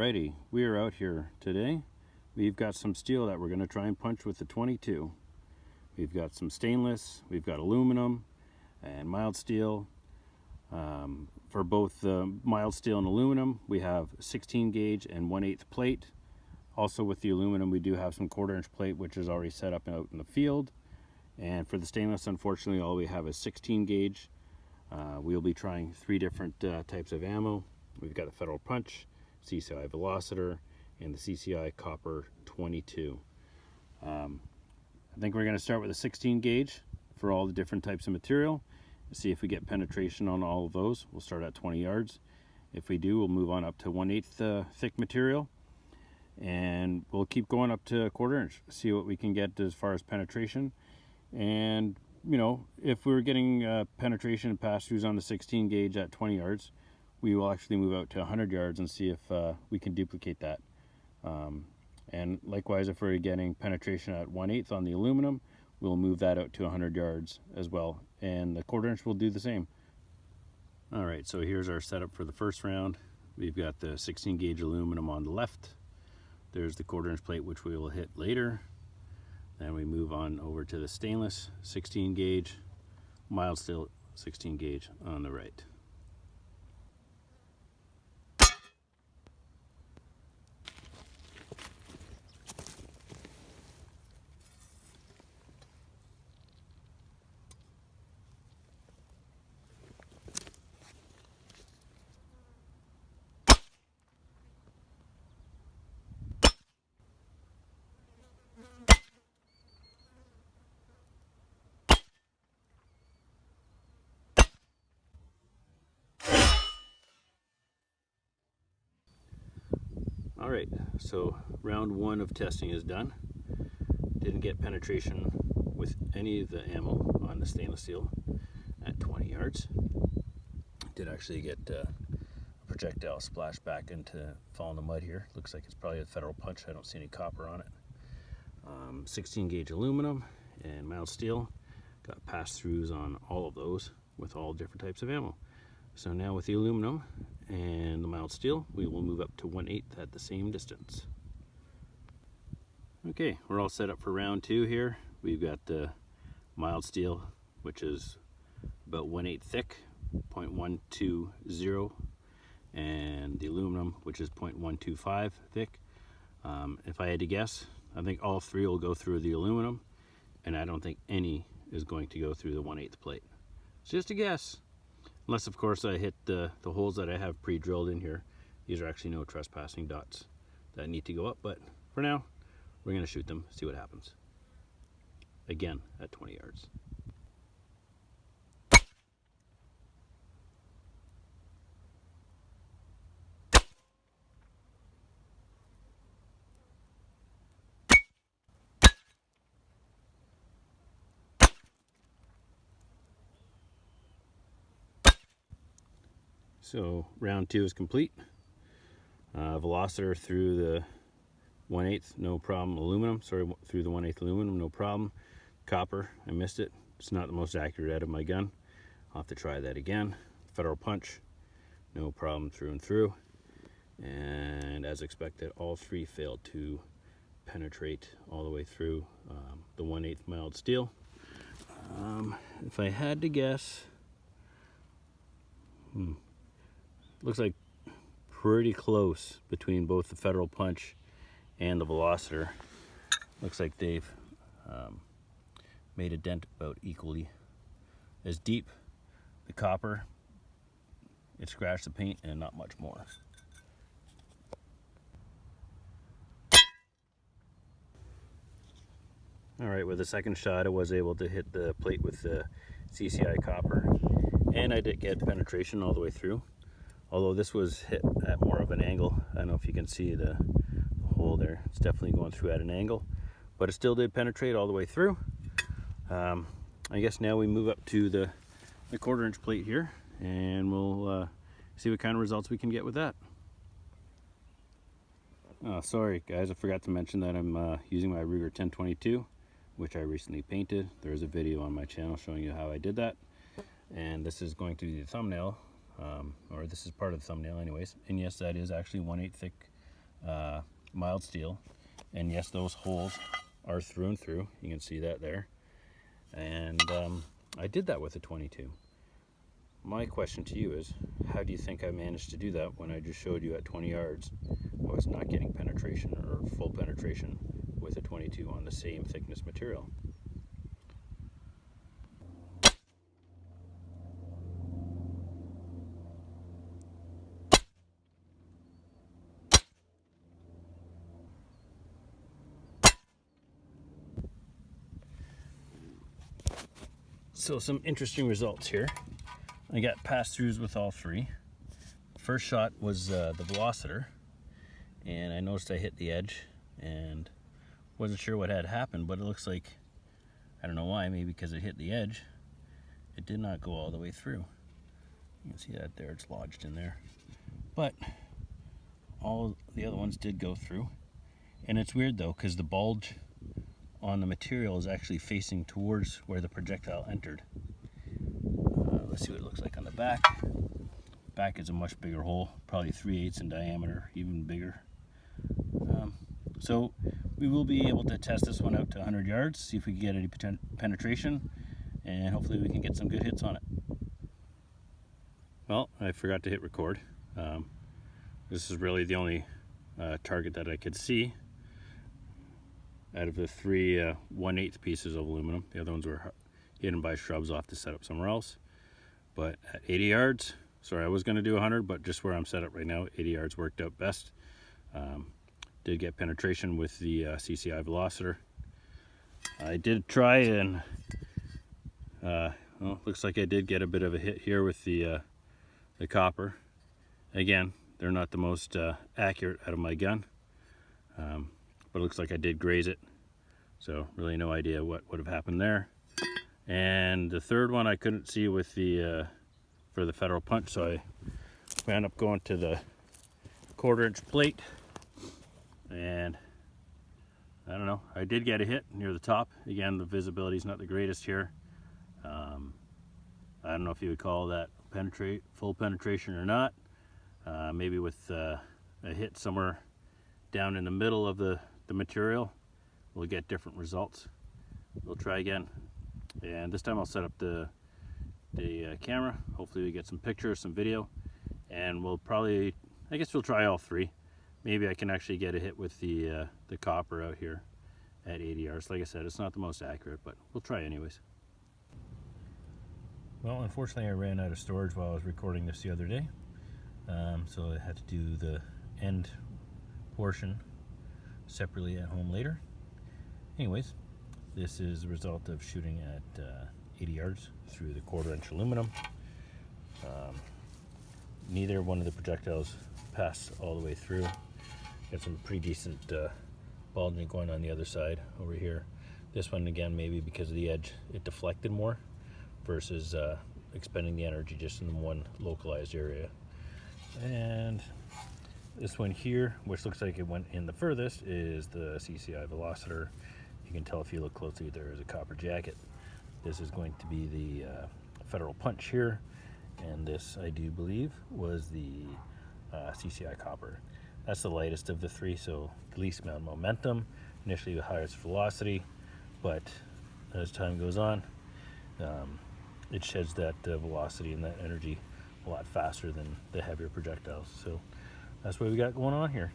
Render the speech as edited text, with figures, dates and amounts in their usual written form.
Alrighty, we are out here today. We've got some steel that we're going to try and punch with the 22. We've got some stainless, we've got aluminum and mild steel. For both mild steel and aluminum, we have 16 gauge and 1/8 plate. Also with the aluminum, we do have some 1/4 inch plate, which is already set up out in the field. And for the stainless, unfortunately, all we have is 16 gauge. We'll be trying 3 different types of ammo. We've got the Federal Punch, CCI Velocitor, and the CCI Copper 22. I think we're going to start with a 16 gauge for all the different types of material. See if we get penetration on all of those. We'll start at 20 yards. If we do, we'll move on up to 1/8 thick material, and we'll keep going up to 1/4 inch, see what we can get as far as penetration. And you know, if we're getting penetration and pass-throughs on the 16 gauge at 20 yards, we will actually move out to 100 yards and see if we can duplicate that. And likewise, if we're getting penetration at 1/8 on the aluminum, we'll move that out to 100 yards as well, and the 1/4 inch will do the same. All right, so here's our setup for the first round. We've got the 16 gauge aluminum on the left. There's the 1/4 inch plate, which we will hit later. Then we move on over to the stainless 16 gauge, mild steel 16 gauge on the right. Alright, so round 1 of testing is done. Didn't get penetration with any of the ammo on the stainless steel at 20 yards. Did actually get a projectile splash back into fall in the mud here. Looks like it's probably a Federal Punch. I don't see any copper on it. 16 gauge aluminum and mild steel. Got pass-throughs on all of those with all different types of ammo. So now with the aluminum and the mild steel, we will move up to 1/8 at the same distance. Okay, we're all set up for round 2 here. We've got the mild steel, which is about 1/8 thick, 0.120, and the aluminum, which is 0.125 thick. If I had to guess, I think all 3 will go through the aluminum, and I don't think any is going to go through the 1/8 plate. It's just a guess. Unless, of course, I hit the holes that I have pre-drilled in here. These are actually no trespassing dots that need to go up, but for now, we're going to shoot them, see what happens. Again, at 20 yards. So round 2 is complete. Velocitor through the 1/8, no problem. Aluminum, sorry, through the 1/8 aluminum, no problem. Copper, I missed it. It's not the most accurate out of my gun. I'll have to try that again. Federal Punch, no problem through and through. And as expected, all 3 failed to penetrate all the way through the 1/8 mild steel. If I had to guess, looks like pretty close between both the Federal Punch and the Velocitor. Looks like they've made a dent about equally as deep. The copper, it scratched the paint and not much more. Alright, with the second shot I was able to hit the plate with the CCI copper, and I did get penetration all the way through. Although this was hit at more of an angle. I don't know if you can see the hole there. It's definitely going through at an angle, but it still did penetrate all the way through. I guess now we move up to the 1/4 inch plate here, and we'll see what kind of results we can get with that. Sorry guys, I forgot to mention that I'm using my Ruger 1022, which I recently painted. There's a video on my channel showing you how I did that, and this is going to be the thumbnail. Or this is part of the thumbnail anyways. And yes, that is actually 1/8 thick mild steel, and yes, those holes are through and through. You can see that there. And I did that with a 22. My question to you is, how do you think I managed to do that when I just showed you at 20 yards I was not getting penetration or full penetration with a 22 on the same thickness material? So some interesting results here. I got pass-throughs with all three. First shot was the velocitor, and I noticed I hit the edge and wasn't sure what had happened, but it looks like, I don't know why, maybe because it hit the edge, it did not go all the way through. You can see that there, it's lodged in there. But all the other ones did go through. And it's weird though, because the bulge on the material is actually facing towards where the projectile entered. Let's see what it looks like on the back. Back is a much bigger hole, probably 3/8 in diameter, even bigger. So we will be able to test this one out to 100 yards, see if we can get any penetration, and hopefully we can get some good hits on it. Well, I forgot to hit record. This is really the only target that I could see out of the three 1/8 pieces of aluminum. The other ones were hidden by shrubs off to set up somewhere else. But at 80 yards, sorry, I was going to do 100, but just where I'm set up right now, 80 yards worked out best. Did get penetration with the CCI velocitor. I did try and, well, looks like I did get a bit of a hit here with the copper. Again, they're not the most accurate out of my gun, but it looks like I did graze it. So really no idea what would have happened there. And the third one I couldn't see with the for the federal punch, so I wound up going to the 1/4-inch plate, and I don't know, I did get a hit near the top. Again, the visibility is not the greatest here. I don't know if you would call that full penetration or not. Maybe with a hit somewhere down in the middle of the material, we'll get different results. We'll try again. And this time I'll set up the camera. Hopefully we get some pictures, some video, and we'll probably, I guess we'll try all three. Maybe I can actually get a hit with the copper out here at 80 yards. Like I said, it's not the most accurate, but we'll try anyways. Well, unfortunately I ran out of storage while I was recording this the other day, so I had to do the end portion separately at home later. Anyways, this is the result of shooting at 80 yards through the 1/4-inch aluminum. Neither one of the projectiles passed all the way through. Got some pretty decent bulging going on the other side over here. This one, again, maybe because of the edge, it deflected more versus expending the energy just in one localized area. And this one here, which looks like it went in the furthest, is the CCI velocitor. You can tell if you look closely, there is a copper jacket. This is going to be the federal punch here, and this, I do believe, was the CCI copper. That's the lightest of the three, so the least amount of momentum, initially the highest velocity, but as time goes on, it sheds that velocity and that energy a lot faster than the heavier projectiles. So that's what we got going on here.